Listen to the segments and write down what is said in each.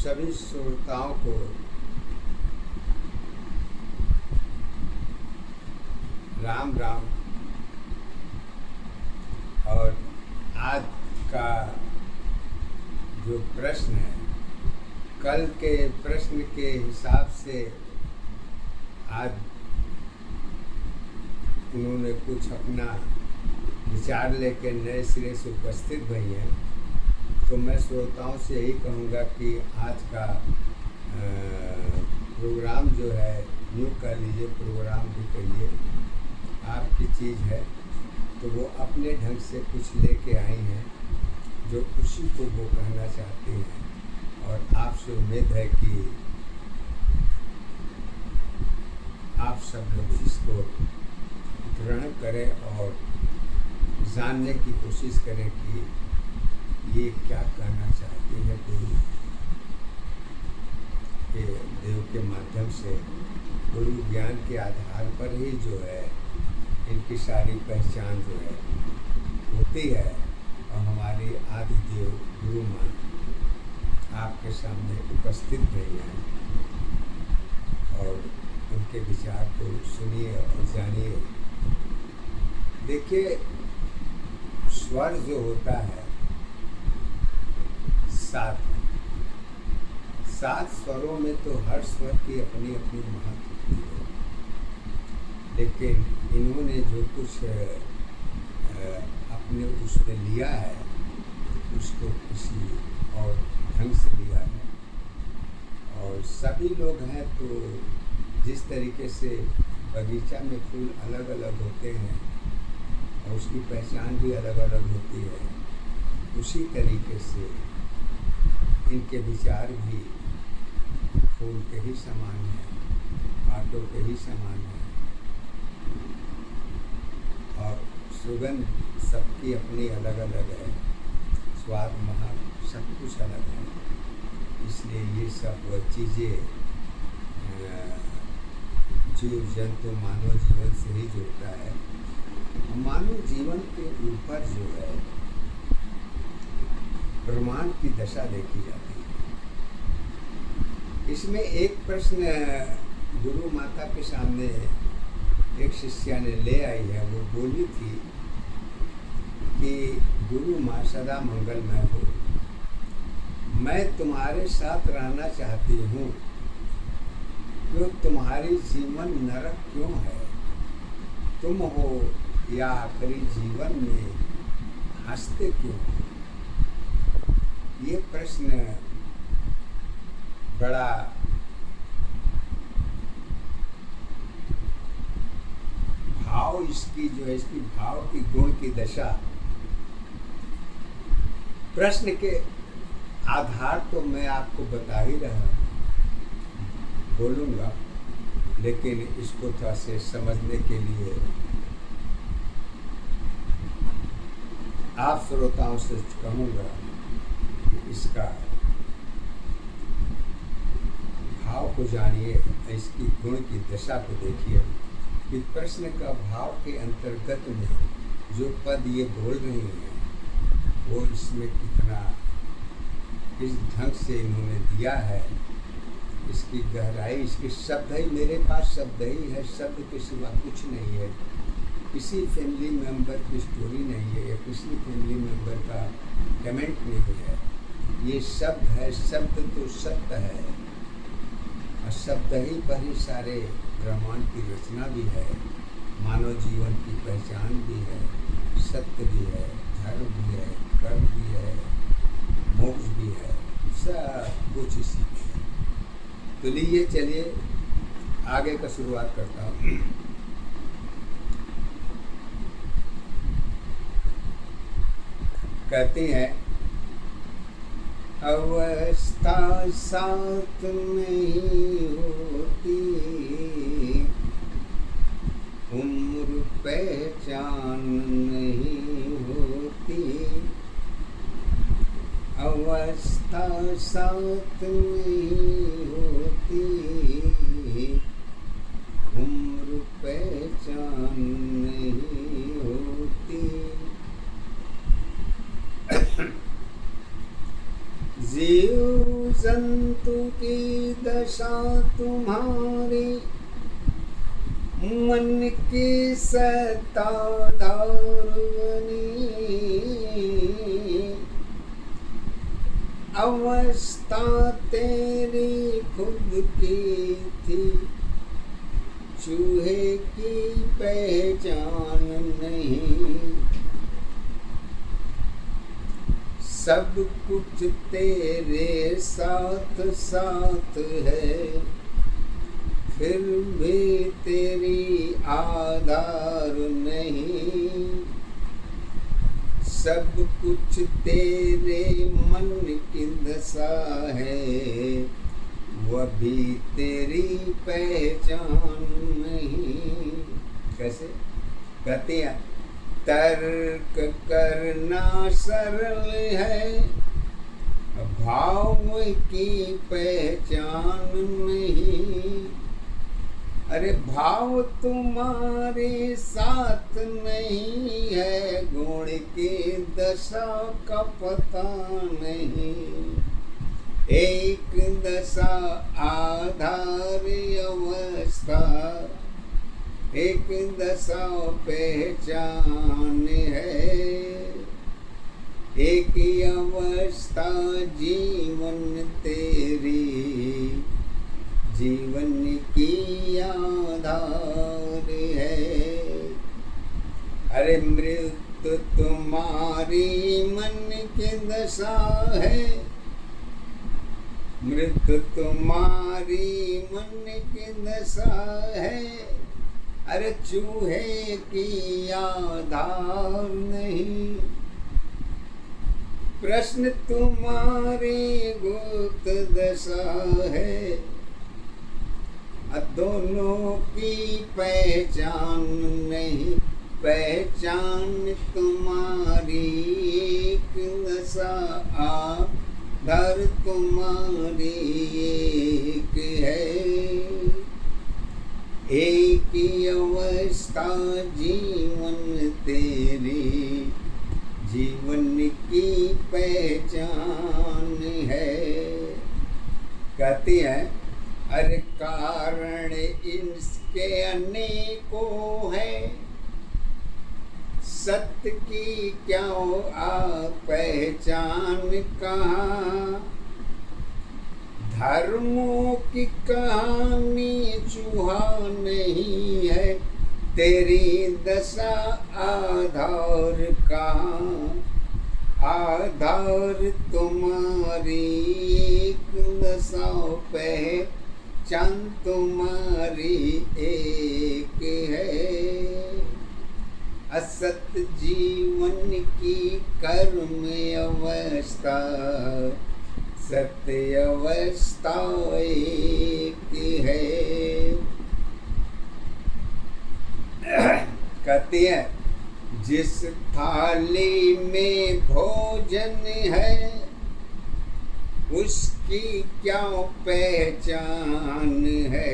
सभी श्रोताओं को राम राम। और आज का जो प्रश्न है, कल के प्रश्न के हिसाब से आज उन्होंने कुछ अपना विचार लेकर नए सिरे से उपस्थित हुई हैं। तो मैं श्रोताओं से यही कहूँगा कि आज का प्रोग्राम जो है, न्यू कह लीजिए, प्रोग्राम भी कहिए, आपकी चीज़ है, तो वो अपने ढंग से कुछ लेके आई हैं जो उसी को वो कहना चाहती हैं। और आपसे उम्मीद है कि आप सब लोग इसको ग्रहण करें और जानने की कोशिश करें कि ये क्या कहना चाहती है गुरु के देव के माध्यम से। गुरु ज्ञान के आधार पर ही जो है इनकी सारी पहचान जो है होती है। और हमारी आदि देव गुरु माँ आपके सामने उपस्थित रही हैं और उनके विचार को सुनिए और जानिए। देखिए, स्वर जो होता है सात स्वरों में तो हर स्वर की अपनी अपनी महत्व होती है, लेकिन इन्होंने जो कुछ अपने उसमें लिया है उसको किसी और ढंग से लिया है। और सभी लोग हैं तो जिस तरीके से बगीचा में फूल अलग अलग होते हैं और उसकी पहचान भी अलग अलग होती है, उसी तरीके से इनके विचार भी फूल के ही समान हैं, कांटों के ही समान हैं। और सुगंध सबकी अपनी अलग अलग है, स्वाद महक सब कुछ अलग है। इसलिए ये सब चीज़ें जीव जंतु मानव जीवन से ही जुड़ता है। मानव जीवन के ऊपर जो है ब्रह्मांड की दशा देखी जाती है। इसमें एक प्रश्न गुरु माता के सामने एक शिष्या ने ले आई है। वो बोली थी कि गुरु माँ सदा मंगलमय हो, मैं तुम्हारे साथ रहना चाहती हूँ, क्यों तुम्हारी जीवन नरक क्यों है? तुम हो या आखिरी जीवन में हंसते क्यों? ये प्रश्न बड़ा भाव, इसकी जो है इसकी भाव की गुण की दशा, प्रश्न के आधार तो मैं आपको बता ही रहा बोलूँगा, लेकिन इसको थोड़ा से समझने के लिए आप श्रोताओं से कहूँगा कि इसका भाव को जानिए, इसकी गुण की दशा को देखिए कि प्रश्न का भाव के अंतर्गत में जो पद ये बोल रही हैं वो इसमें कितना इस ढंग से इन्होंने दिया है, इसकी गहराई, इसके शब्द ही, मेरे पास शब्द ही है, शब्द के सिवा कुछ नहीं है। किसी फैमिली मेंबर की स्टोरी नहीं है या किसी फैमिली मेंबर का कमेंट नहीं है। ये शब्द है, शब्द तो सत्य है और शब्द ही पर ही सारे ब्रह्मांड की रचना भी है, मानव जीवन की पहचान भी है, सत्य भी है, धर्म भी है, कर्म भी है, मोक्ष भी है, सब कुछ इसी में है। तो लीजिए चलिए आगे का शुरुआत करता हूँ। कहते हैं, अवस्था साथ नहीं होती, उम्र पहचान नहीं होती, अवस्था साथ नहीं होती, उम्र पहचान नहीं होती, जीव संतु की दशा तुम्हारी मन की सताधार बनी। अवस्था तेरी खुद की थी, चूहे की पहचान नहीं। सब कुछ तेरे साथ साथ है, फिर भी तेरी आधार नहीं। सब कुछ तेरे मन की दशा है, वह भी तेरी पहचान नहीं। कैसे कहते हैं, तर्क करना सरल है, भाव की पहचान नहीं। अरे भाव तुम्हारे साथ नहीं है, गुण की दशा का पता नहीं। एक दशा आधार अवस्था, एक दशा पहचान है। एक अवस्था जीवन तेरी, जीवन की आधार है। अरे मृत्यु तुम्हारी मन की दशा है, मृत्यु तुम्हारी मन की दशा है। अरे चूहे की आधार नहीं। प्रश्न तुम्हारी गुप्त दशा है, दोनों की पहचान नहीं। पहचान तुम्हारी एक दशा, आधार तुम्हारी एक है। एक ही अवस्था जीवन तेरी, जीवन की पहचान है। कहती है, अरे कारण इसके अनेकों है, सत्य की क्या पहचान कहाँ। धर्मों की कहानी चूहा नहीं है, तेरी दशा आधार कहाँ। आधार तुम्हारी एक दशा पहचान तुम्हारी एक है। असत जीवन की कर्म अवस्था, सत्य अवस्था एक है। कहती है, जिस थाली में भोजन है, उसकी क्या पहचान है।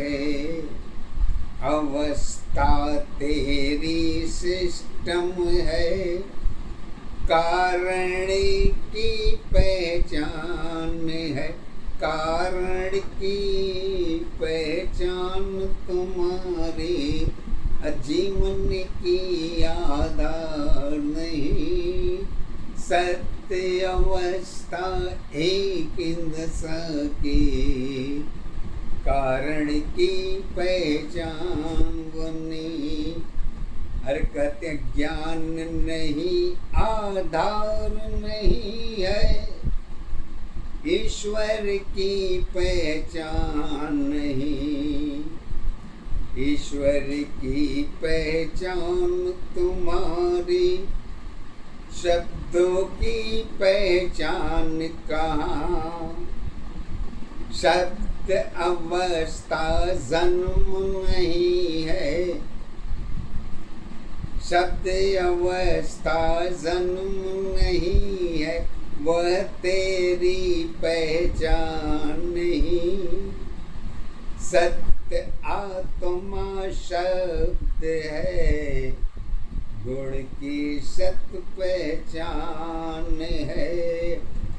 अवस्था तेरी सिस्टम है, कारण की पहचान है। कारण की पहचान तुम्हारी, जीवन की आधार नहीं। सत्य अवस्था एक दशा की, कारण की पहचान बनी। अरे कहते हैं, ज्ञान नहीं आधार नहीं है, ईश्वर की पहचान नहीं। ईश्वर की पहचान तुम्हारी, शब्दों की पहचान कहाँ। शब्द अवस्था जन्म नहीं है, शब्द अवस्था जन्म नहीं है, वह तेरी पहचान नहीं। सत्य आत्मा शब्द है, गुण की सत्य पहचान है।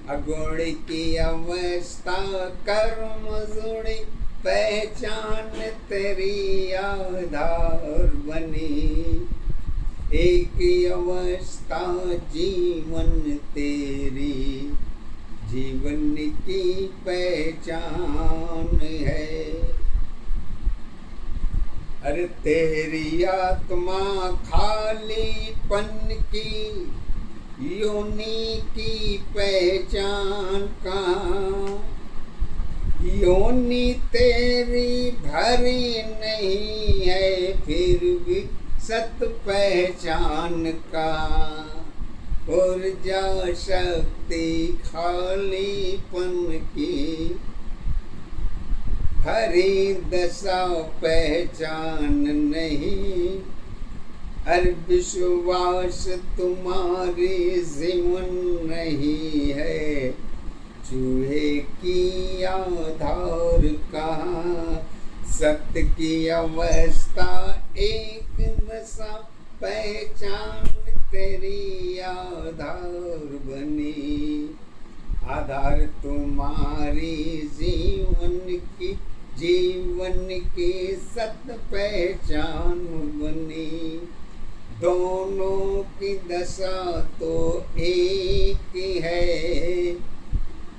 अगुण की अवस्था कर्म जुड़ी, पहचान तेरी आधार बनी। एक अवस्था जीवन तेरी, जीवन की पहचान है। अरे तेरी आत्मा खालीपन की, योनि की पहचान कहाँ। योनि तेरी भरी नहीं है, फिर भी सत पहचान का। ऊर्जा शक्ति खालीपन की, हरी दशा पहचान नहीं। हर विश्वास तुम्हारी जीवन नहीं है, चूहे की आधार कहाँ। सत्य की अवस्था एक दशा, पहचान तेरी आधार बनी। आधार तुम्हारी जीवन की, जीवन की सत पहचान बनी। दोनों की दशा तो एक है,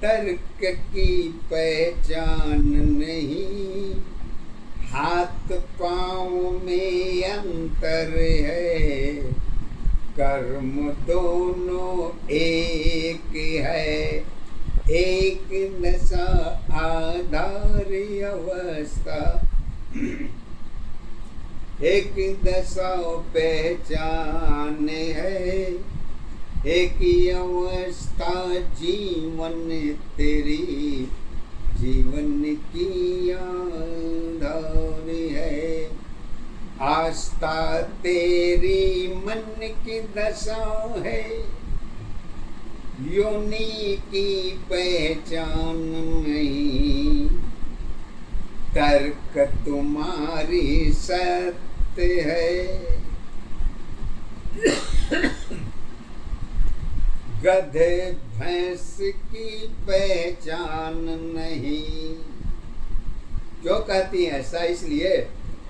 तर्क की पहचान नहीं। हाथ पाँव में अंतर है, कर्म दोनों एक है। एक दशा आधार अवस्था, एक दशा पहचान है। एक अवस्था जीवन तेरी, जीवन की आधार है। आस्था तेरी मन की दशा है, योनि की पहचान नहीं। तर्क तुम्हारी सत्य है, गधे भैंस की पहचान नहीं। क्यों कहती है ऐसा? इसलिए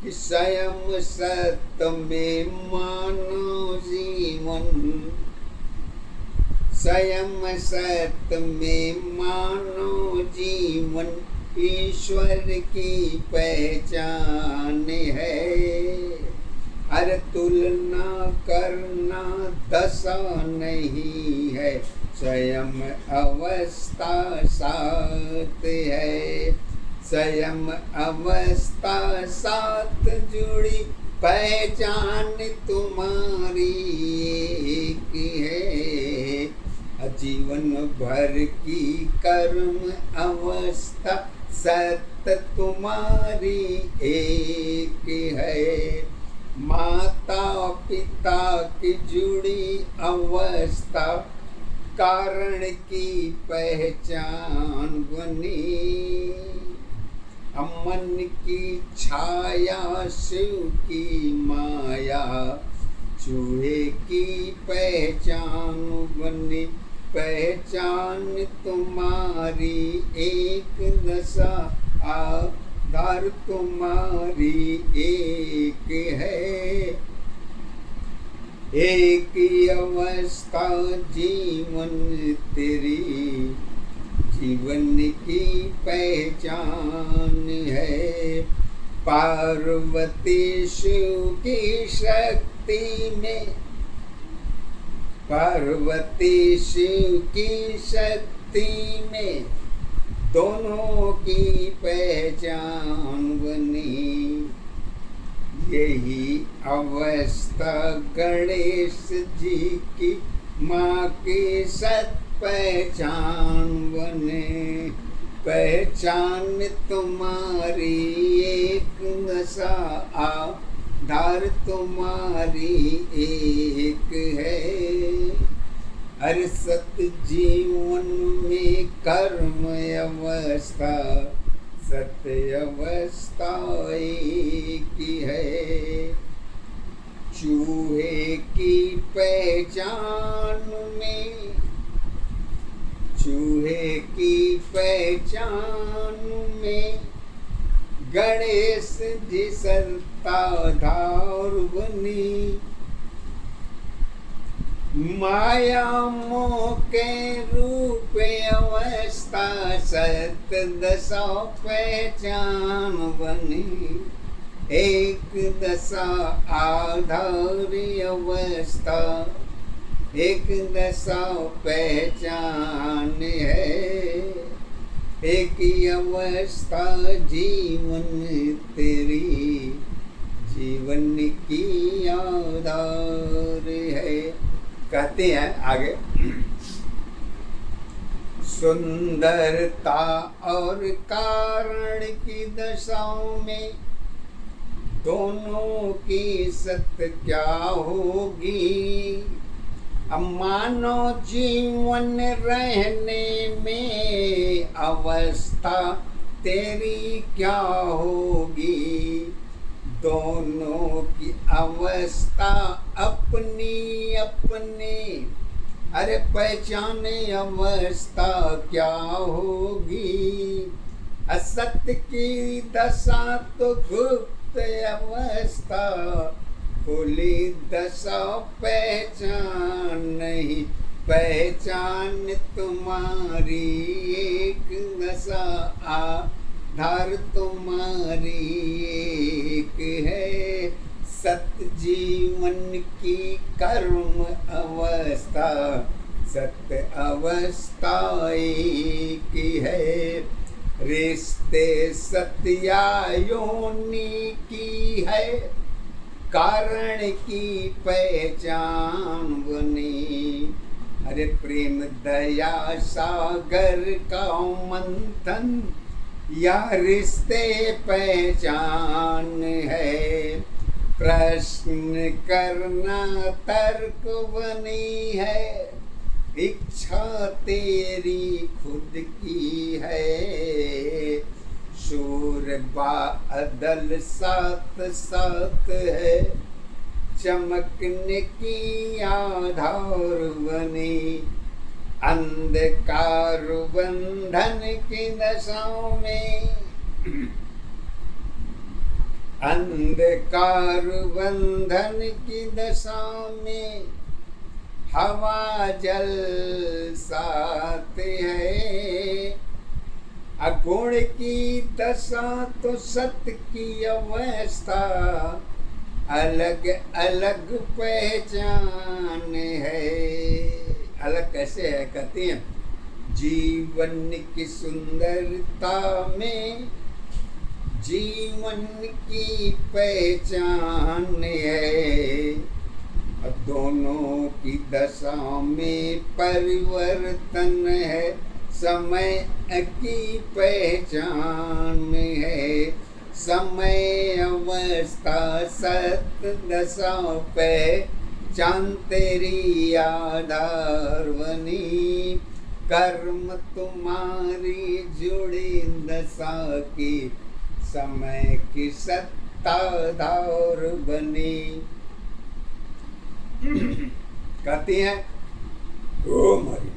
कि स्वयं सत्य में मानो जीवन, स्वयं सत्य में मानो जीवन, ईश्वर की पहचान है। अरे तुलना करना दशा नहीं है, स्वयं अवस्था साथ है। स्वयं अवस्था साथ जुड़ी, पहचान तुम्हारी एक है। जीवन भर की कर्म अवस्था सत्य तुम्हारी एक है। माता पिता की जुड़ी अवस्था कारण की पहचान बनी। मन की छाया शिव की माया, चूहे की पहचान बनी। पहचान तुम्हारी एक दशा, आधार तुम्हारी एक है। एक अवस्था जीवन तेरी, जीवन की पहचान है। पार्वती शिव की शक्ति में, पार्वती शिव की शक्ति में, दोनों की पहचान बनी। यही अवस्था गणेश जी की माँ की सत पहचान बने। पहचान तुम्हारी एक दशा, आधार तुम्हारी एक है। हर सत्य जीवन में कर्म अवस्था, सत्य अवस्था एक है। चूहे की पहचान में, चूहे पहचान में गणेश जी सरताधार बनी। माया मोह के रूप अवस्था सत दशा पहचान बनी। एक दशा आधार अवस्था एक दशा पहचान है। एक ही अवस्था जीवन तेरी जीवन की आधार है। कहते हैं आगे, सुंदरता और कारण की दशाओं में दोनों की सत्य क्या होगी। अब मानो जीवन रहने में अवस्था तेरी क्या होगी। दोनों की अवस्था अपनी अपनी अरे पहचाने अवस्था क्या होगी। असत्य की दशा तो गुप्त अवस्था, खुली दशा पहचान नहीं। पहचान तुम्हारी एक दशा आधार तुम्हारी एक है। सत्य जीवन की कर्म अवस्था सत्य अवस्था एक है। रिश्ते सत्या योनि की है, कारण की पहचान बनी। अरे प्रेम दया सागर का मंथन या रिश्ते पहचान है। प्रश्न करना तर्क बनी है, इच्छा तेरी खुद की है। सूर बादल साथ साथ है, चमकने की आधार बनी। अंधकार बंधन की दशाओं में अंधकार बंधन की दशा में हवा जल साथ है। अगुण की दशा तो सत्य की अवस्था अलग अलग पहचान है। अलग कैसे है कहते हैं, जीवन की सुंदरता में जीवन की पहचान है। दोनों की दशा में परिवर्तन है, समय की पहचान है। समय अवस्था सत दशा पहचान तेरी आधार बनी। कर्म तुम्हारी जुड़ी दशा की समय की सत्ताधार बनी। कहती हैं ओम हरि।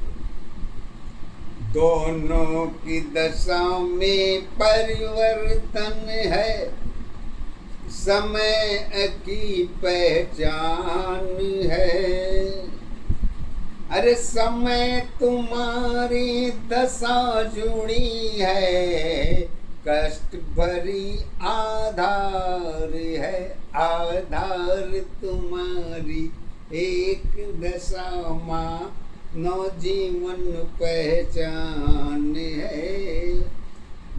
दोनों की दशा में परिवर्तन है, समय की पहचान है। अरे समय तुम्हारी दशा जुड़ी है, कष्ट भरी आधार है। आधार तुम्हारी एक दशा माँ नौ जीवन पहचान है।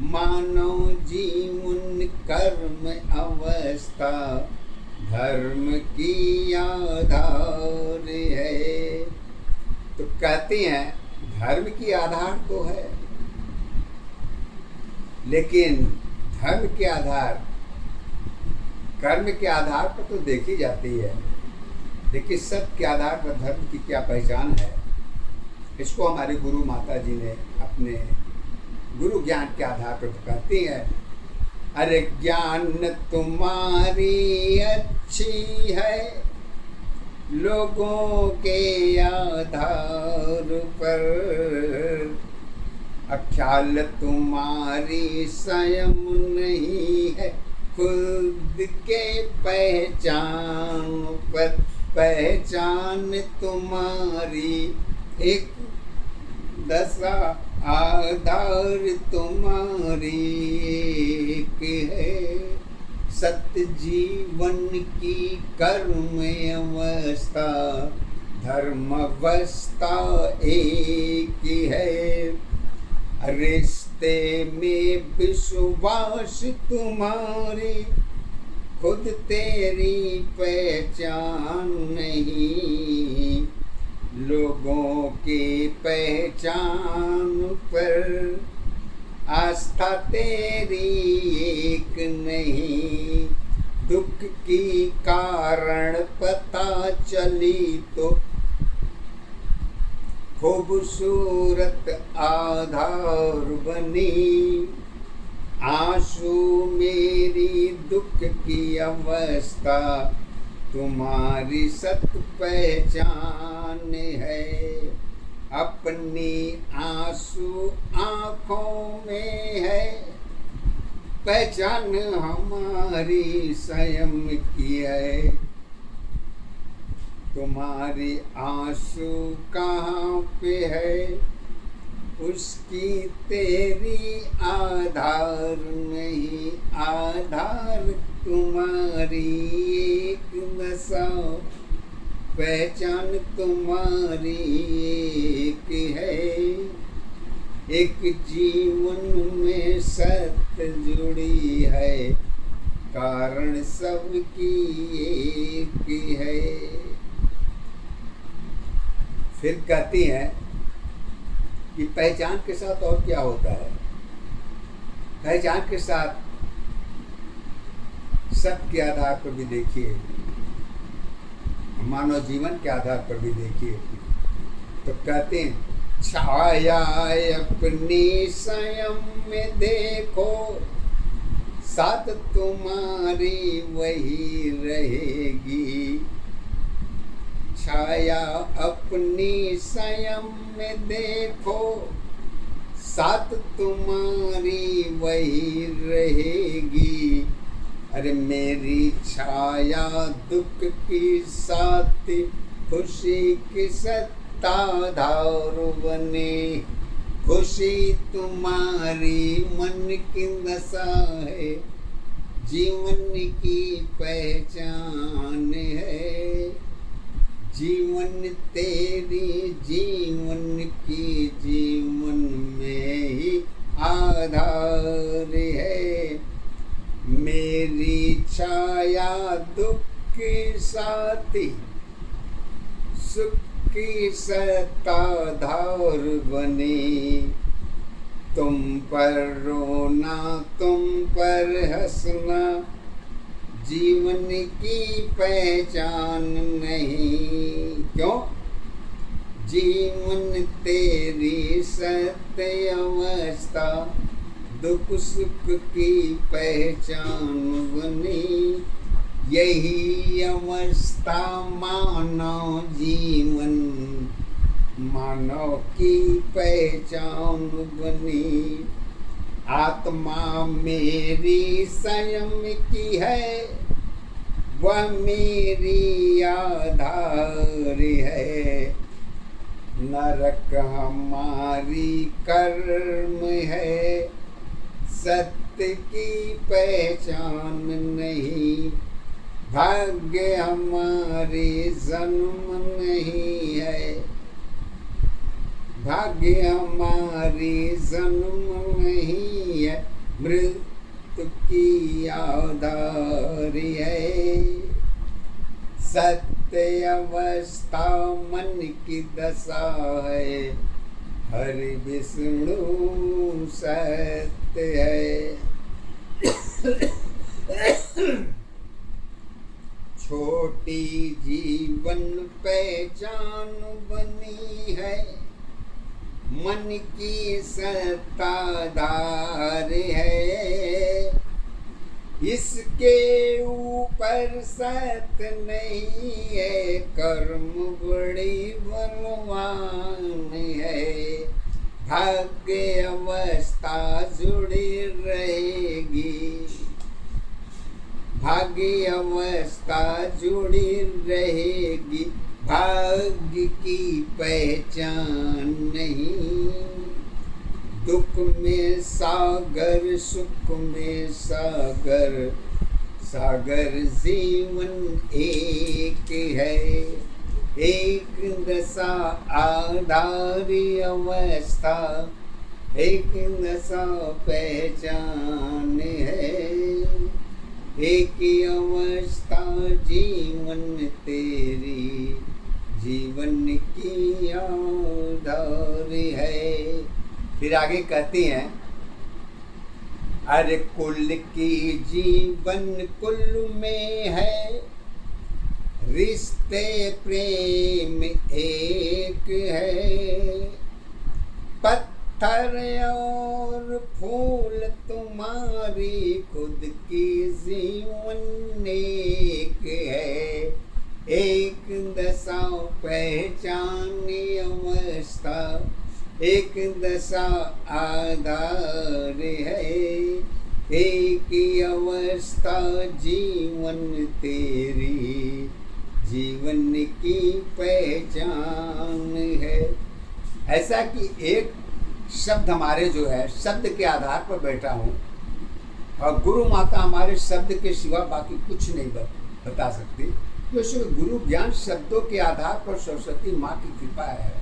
मानव जीवन कर्म अवस्था धर्म की आधार है। तो कहते हैं धर्म की आधार तो है, लेकिन धर्म के आधार कर्म के आधार पर तो देखी जाती है, लेकिन सत्य के आधार पर धर्म की क्या पहचान है, इसको हमारे गुरु माता जी ने अपने गुरु ज्ञान के आधार पर तो कहती हैं। अरे ज्ञान तुम्हारी अच्छी है, लोगों के आधार पर ख्याल तुम्हारी स्वयं नहीं है, खुद के पहचान पर पहचान तुम्हारी एक दशा, आधार तुम्हारी एक है। सत्य जीवन की कर्म अवस्था, धर्म अवस्था एक है। रिश्ते में विश्वास तुम्हारी, खुद तेरी पहचान नहीं। लोगों की पहचान पर आस्था तेरी एक नहीं। दुख की कारण पता चली तो खूबसूरत आधार बनी। आंसू मेरी दुख की अवस्था, तुम्हारी सत्य पहचान है। अपनी आंसू आँखों में है, पहचान हमारी स्वयं की है। तुम्हारी आंसू कहाँ पे है, उसकी तेरी आधार नहीं। आधार तुम्हारी एक नशा, पहचान तुम्हारी एक है। एक जीवन में सत्य जुड़ी है, कारण सबकी एक है। फिर कहती हैं कि पहचान के साथ और क्या होता है। पहचान के साथ सत्य के आधार पर भी देखिए, मानव जीवन के आधार पर भी देखिए। तो कहते हैं छाया अपनी स्वयं में देखो, साथ तुम्हारी वही रहेगी। छाया अपनी स्वयं में देखो, साथ तुम्हारी वही रहेगी। अरे मेरी छाया दुख की साथी, खुशी की सत्ताधार बने। खुशी तुम्हारी मन की नशा है, जीवन की पहचान है। जीवन तेरी जीवन की जीवन में ही आधार है। मेरी छाया दुख की साथी, सुख की सत्ताधार बनी। तुम पर रोना, तुम पर हंसना, जीवन की पहचान नहीं। क्यों? जीवन तेरी सत्य अवस्था, दुख सुख की पहचान बनी। यही अवस्था मानव जीवन, मानव की पहचान बनी। आत्मा मेरी स्वयं की है, वह मेरी आधार है। नरक हमारी कर्म है, सत्य की पहचान नहीं। भाग्य हमारे जन्म नहीं है, भाग्य हमारी जन्म नहीं है। मृत्यु की आधार है। सत्य अवस्था मन की दशा है, हरि विष्णु सत्य है। छोटी जीवन पहचान बनी है, मन की सत्ताधार है। इसके ऊपर सत्य नहीं है, कर्म बड़ी बलवान है। भाग्य अवस्था जुड़ी रहेगी, भाग्य अवस्था जुड़ी रहेगी, भाग्य की पहचान नहीं। दुख में सागर, सुख में सागर, सागर जीवन एक है। एक दशा आधारी अवस्था, एक दशा पहचान है। एक अवस्था जीवन तेरी, जीवन की आधार है। फिर आगे कहते हैं, अरे कुल की जीवन कुल में है, रिश्ते प्रेम एक है। पत्थर और फूल तुम्हारी खुद की जीवन एक है। एक दशा पहचान अवस्था, एक दशा आधार है। एक अवस्था जीवन तेरी, जीवन की पहचान है। ऐसा कि एक शब्द हमारे जो है शब्द के आधार पर बैठा हूँ, और गुरु माता हमारे शब्द के सिवा बाकी कुछ नहीं बता सकती। तो गुरु ज्ञान शब्दों के आधार पर सरस्वती माँ की कृपा है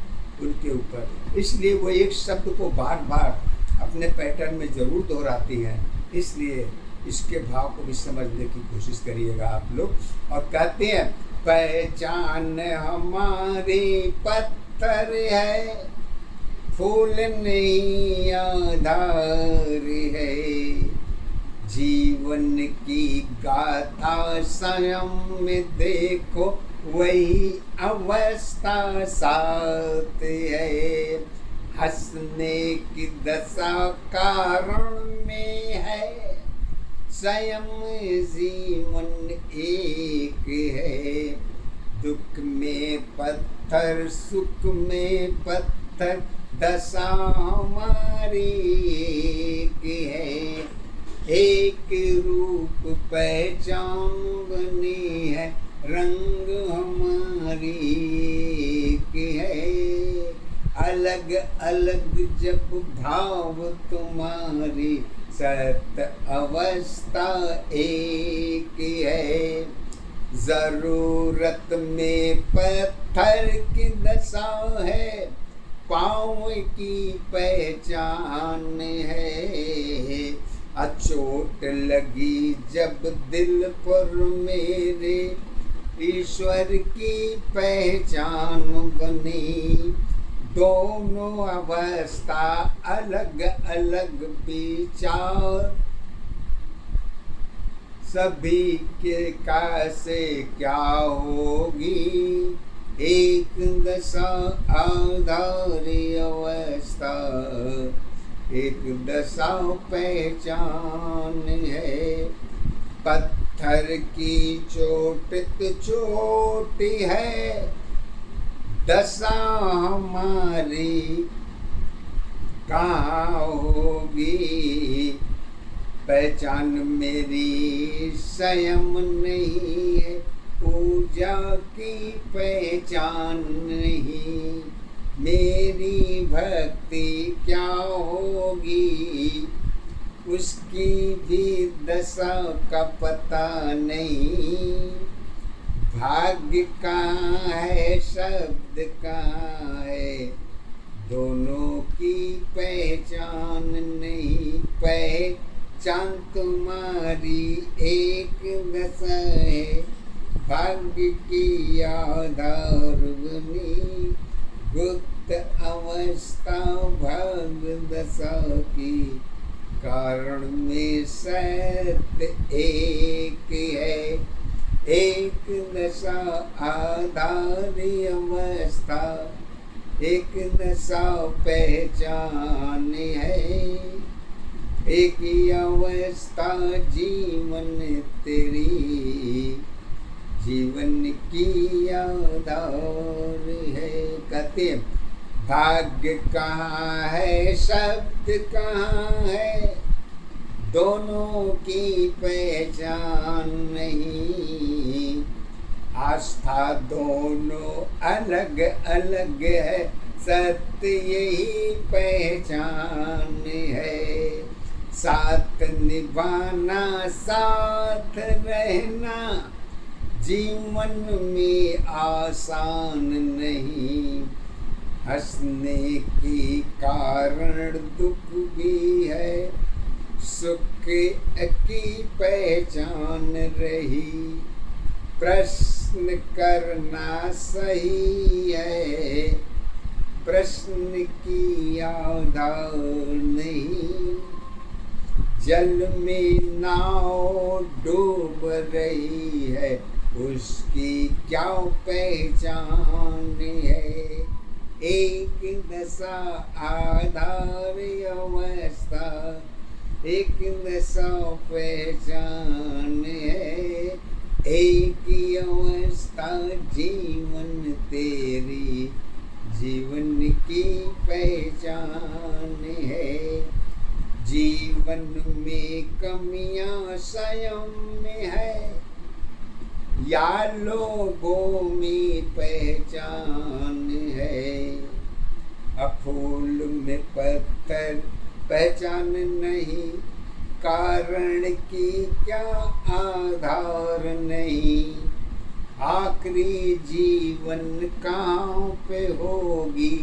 उनके ऊपर, इसलिए वो एक शब्द को बार बार अपने पैटर्न में जरूर दोहराती हैं। इसलिए इसके भाव को भी समझने की कोशिश करिएगा आप लोग। और कहते हैं, पहचान हमारी पत्थर है, फूल नहीं आधार है। जीवन की गाथा स्वयं में देखो, वही अवस्था साथ है। हंसने की दशा कारण में है, स्वयं जीवन एक है। दुख में पत्थर, सुख में पत्थर, दशा हमारी एक है। एक रूप पहचान बनी है, रंग हमारी एक है। अलग अलग जब भाव तुम्हारी, सत अवस्था एक है। जरूरत में पत्थर की दशा है, पाँव की पहचान है। चोट लगी जब दिल पर मेरे, ईश्वर की पहचान बनी। दोनों अवस्था अलग अलग विचार, सभी के कैसे क्या होगी। एक दशा आधारी अवस्था, एक दशा पहचान है। पत्थर की चोट तो चोट है, दशा हमारी कहाँ होगी। पहचान मेरी स्वयं नहीं है, पूजा की पहचान नहीं। मेरी भक्ति क्या होगी, उसकी भी दशा का पता नहीं। भाग्य कहाँ है, शब्द कहाँ है, दोनों की पहचान नहीं। पहचान तुम्हारी एक दशा है, भाग्य की आधार बनी। गुप्त अवस्था भाग दशा की, कारण में सत्य एक है। एक दशा आधारी अवस्था, एक दशा पहचान है। एक ही अवस्था जीवन तेरी, जीवन की आधार है। कहते हैं, भाग्य कहाँ है, शब्द कहाँ है, दोनों की पहचान नहीं। आस्था दोनों अलग अलग है, सत्य यही पहचान है। साथ निभाना, साथ रहना जीवन में आसान नहीं। हंसने के कारण दुख भी है, सुख की पहचान रही। प्रश्न करना सही है, प्रश्न की आधार नहीं। जल में नाव डूब रही है, उसकी क्या पहचान है। एक दशा आधार अवस्था, एक दशा पहचान है। एक अवस्था जीवन तेरी, जीवन की पहचान है। जीवन में कमियां स्वयं में है, या लोगों में पहचान है। फूल में पत्थर पहचान नहीं, कारण की क्या आधार नहीं। आखिरी जीवन कहाँ पे होगी,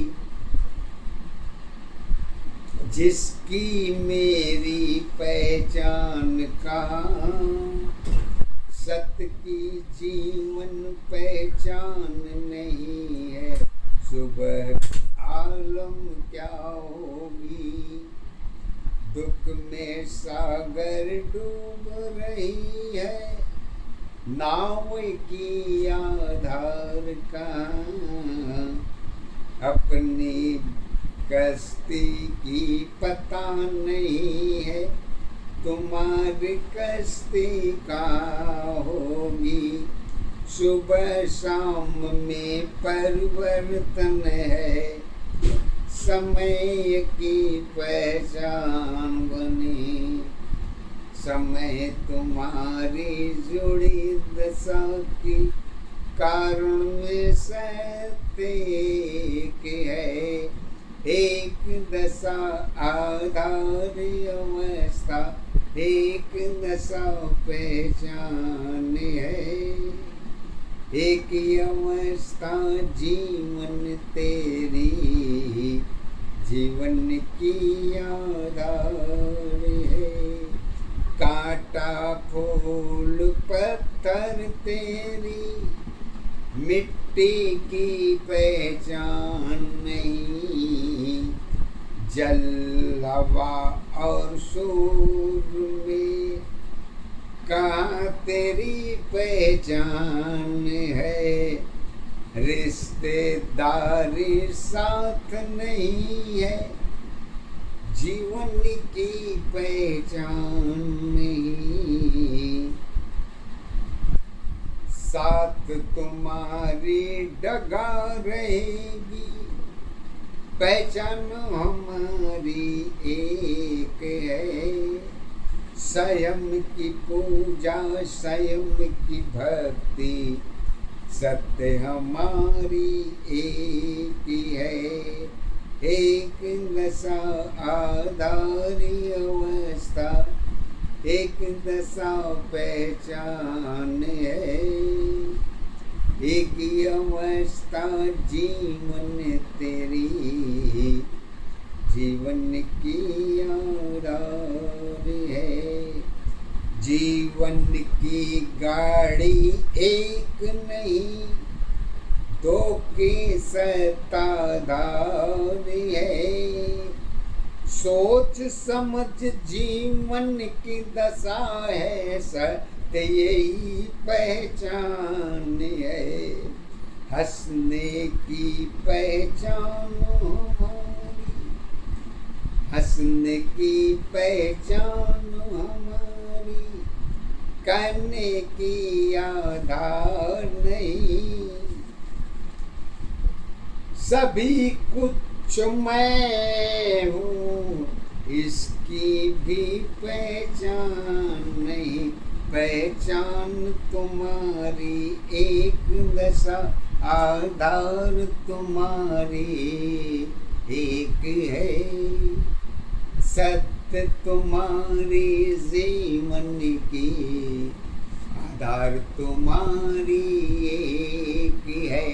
जिसकी मेरी पहचान कहाँ। सत्य की जीवन पहचान नहीं है, सुबह आलम क्या होगी। दुख में सागर डूब रही है, नाव की आधार कहाँ। अपनी कश्ती की पता नहीं है, तुम्हारी कश्ती कहाँ होगी। सुबह शाम में परिवर्तन है, समय की पहचान बनी। समय तुम्हारी जुड़ी दशा की कारण में सत्य है। एक दशा आधार अवस्था, एक दशा पहचान है। एक अवस्था जीवन तेरी, जीवन की आधार है। कांटा फूल पत्थर तेरी, मिट्टी की पहचान नहीं। जल हवा और सूर्य में कहाँ तेरी पहचान है। रिश्तेदारी साथ नहीं है, जीवन की पहचान नहीं। साथ तुम्हारी डगा रहेगी, पहचान हमारी एक है। स्वयं की पूजा, स्वयं की भक्ति, सत्य हमारी एक है। एक दशा आधारी अवस्था, एक दशा पहचान है। एक अवस्था जीवन तेरी, जीवन की आधार है। जीवन की गाड़ी एक नहीं, दो की सत्ताधार है। सोच समझ जीवन की दशा है, सत्य यही पहचान है। हंसने की पहचान हमारी, हंसने की पहचान हमारी, कहने की आधार नहीं। सभी कुत्ते जो मैं हूँ इसकी भी पहचान नहीं, पहचान तुम्हारी एक दशा, आधार तुम्हारी एक है। सत्य तुम्हारी जीवन की, आधार तुम्हारी एक है।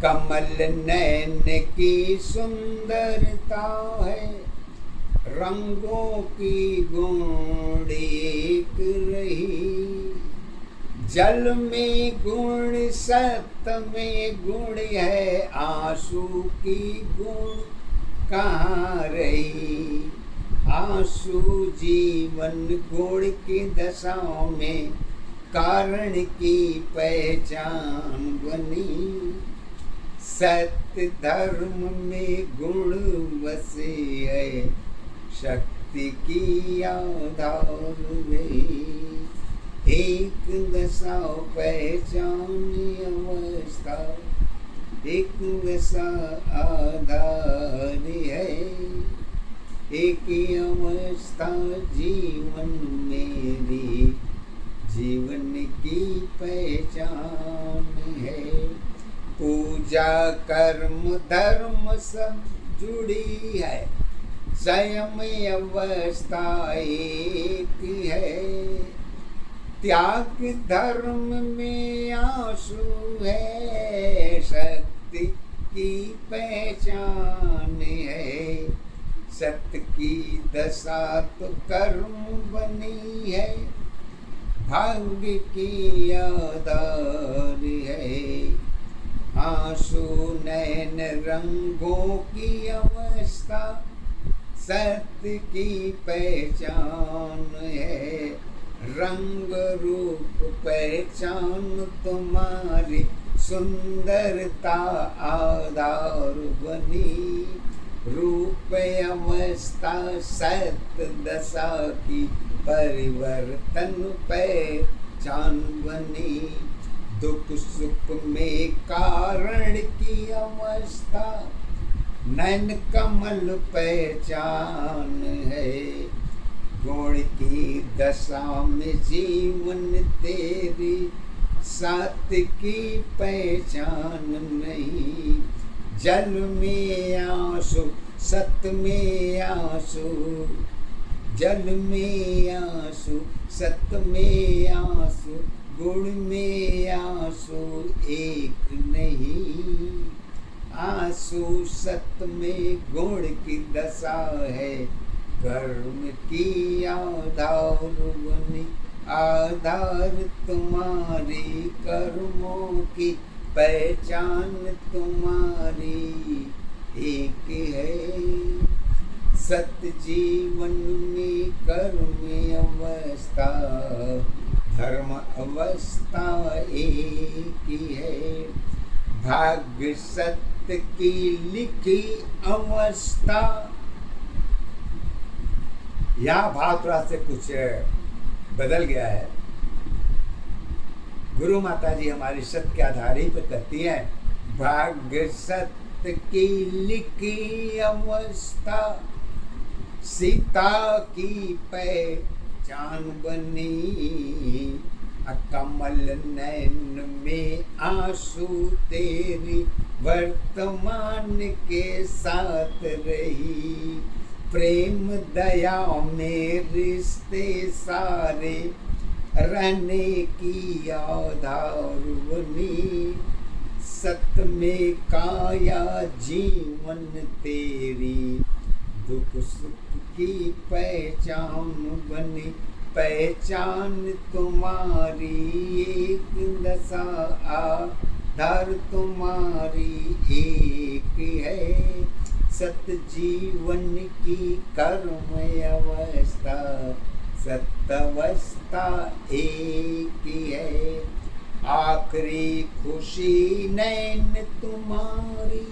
कमल नैन की सुंदरता है, रंगों की गूंज एक रही। जल में गुण सत्य में गुण है, आंसू की गुण कहाँ रही। आंसू जीवन गुण की दशा में कारण की पहचान बनी। सत्य धर्म में गुण बसे है, शक्ति की आधार रही। एक दशा पहचान अवस्था, एक दशा आधार है। एक अवस्था जीवन मेरी, जीवन की पहचान है। पूजा कर्म धर्म सब जुड़ी है, स्वयं अवस्था एक है। त्याग धर्म में आंसू है, शक्ति की पहचान है। सत्य की दशा तो कर्म बनी है, भाग्य की आधार है। आंसू नैन रंगों की अवस्था, सत्य की पहचान है। रंग रूप पहचान तुम्हारी, सुंदरता आधार बनी। रूप अवस्था सत्य दशा की, परिवर्तन पहचान बनी। दुख सुख में कारण की अवस्था, नैन कमल पहचान है। गुण की दशा में जीवन तेरी, सत्य की पहचान नहीं। जल में आंसू सत्य में आंसू, जल में आंसू सत्य में आंसू, गुण में आंसू एक नहीं। आंसू सत्य में गुण की दशा है, कर्म की आधार बनी। आधार तुम्हारी कर्मों की, पहचान तुम्हारी एक है। सत्य जीवन में कर्म अवस्था, धर्म अवस्था एक है। भाग्य सत्य की लिखी अवस्था। यहाँ भाव थोड़ा से कुछ बदल गया है। गुरु माता जी हमारी सत्य के आधार ही पर कहती हैं, भाग्य सत्य की लिखी अवस्था, सीता की पहचान बनी। कमल नैन में आंसू तेरी, वर्तमान के साथ रही। प्रेम दया में रिश्ते सारे, रहने की आधार बनी। सत्य में काया जीवन तेरी, दुख सुख की पहचान बनी। पहचान तुम्हारी एक दशा, आधार तुम्हारी एक है। सत्य जीवन की कर्म अवस्था, सत्यावस्था एक है। आखिरी खुशी नैन तुम्हारी,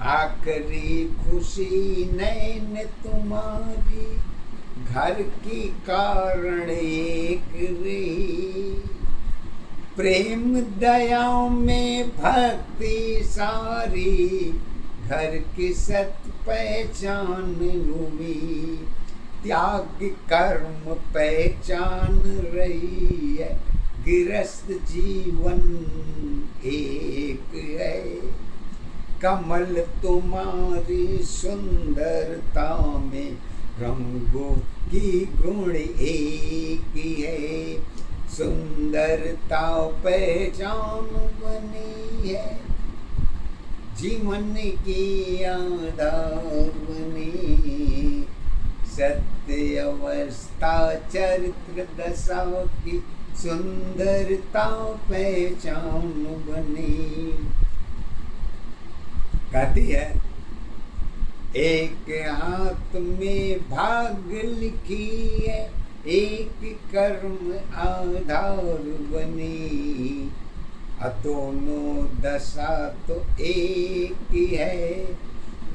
आखिरी खुशी नैन तुम्हारी, घर की कारण एक रही। प्रेम दया में भक्ति सारी, घर की सत पहचान हुई, त्याग कर्म पहचान रही है, गृहस्थ जीवन एक है। कमल तुम्हारी सुंदरता में रंगों की गुण एक है, सुंदरता पहचान बनी है, जीवन की आधार बनी। सत्य अवस्था चरित्र दशा की सुंदरता पहचान बनी। कहती है, एक हाथ में भाग लिखी है, एक कर्म आधार बनी, दोनों दशा तो एक ही है,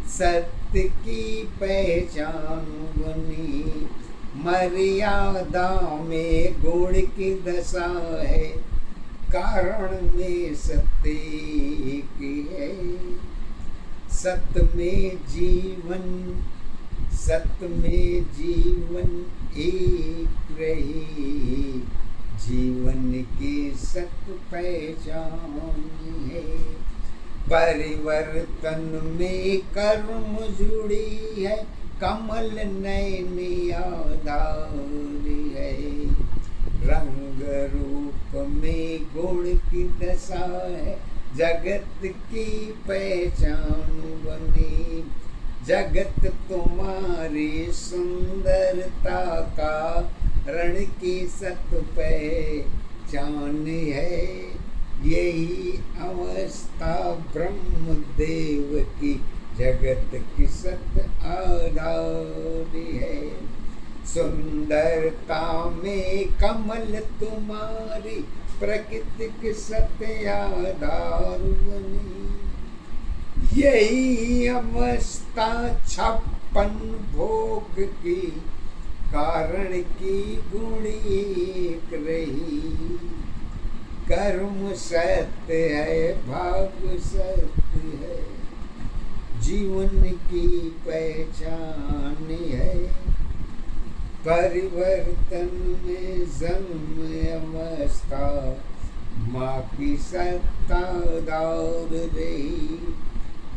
सत्य की पहचान बनी। मर्यादा में गुण की दशा है, कारण में सत्य की है। सत्य में जीवन, सत्य में जीवन एक रही, जीवन की सत्य पहचान है। परिवर्तन में कर्म जुड़ी है, कमल नयन आधार है। रंग रूप में गुण की दशा है, जगत की पहचान बनी। जगत तुम्हारी सुंदरता का रण की सत पहचान है। यही अवस्था ब्रह्म देव की जगत की सत आधार है। सुंदरता में कमल तुम्हारी प्रकृति की सत्य आधार बनी। यही अवस्था 56 भोग की कारण की गुण एक रही। कर्म सत्य है, भाग सत्य है, जीवन की पहचान है। परिवर्तन में जन्म अवस्था माँ की सत्ता दार रही।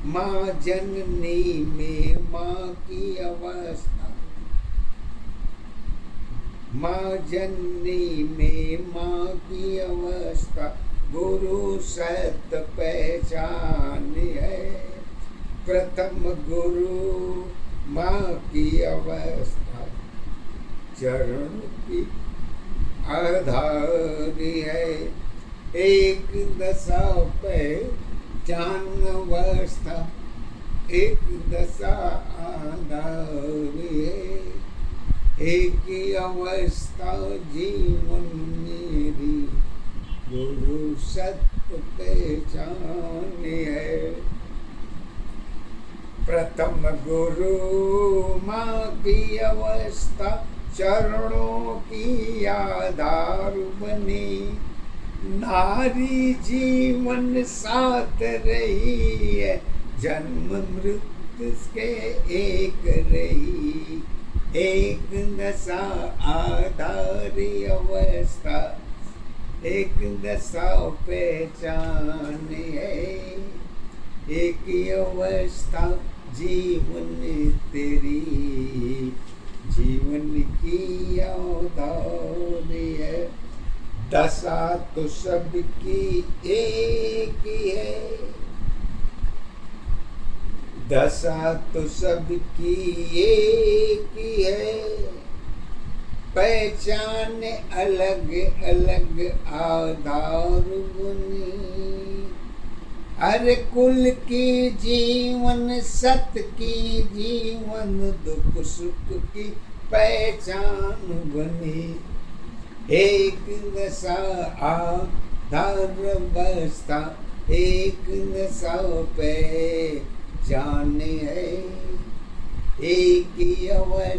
माँ जननी में माँ की अवस्था, माँ जननी में माँ की अवस्था गुरु सत्य पहचान है। प्रथम गुरु माँ की अवस्था चरण की आधार है। एक दशा पहचान अवस्था, एक दशा आधार है। एक ही अवस्था जीवन मेरी गुरु सत्य पहचान है। प्रथम गुरु माँ की अवस्था चरणों की आधार बनी। नारी जीवन साथ रही है, जन्म मृत्यु के एक रही। एक दशा आधार अवस्था, एक दशा पहचान है। एक अवस्था जीवन तेरी, जीवन की आधार है। दशा तो सबकी एक है, दशा तो सबकी एक है। पहचान अलग अलग आधार बनी। हर कुल की जीवन, सत की जीवन, दुख सुख की पहचान बनी। एक दशा आधार अवस्था, एक दशा पहचान है। एक ही अवस्था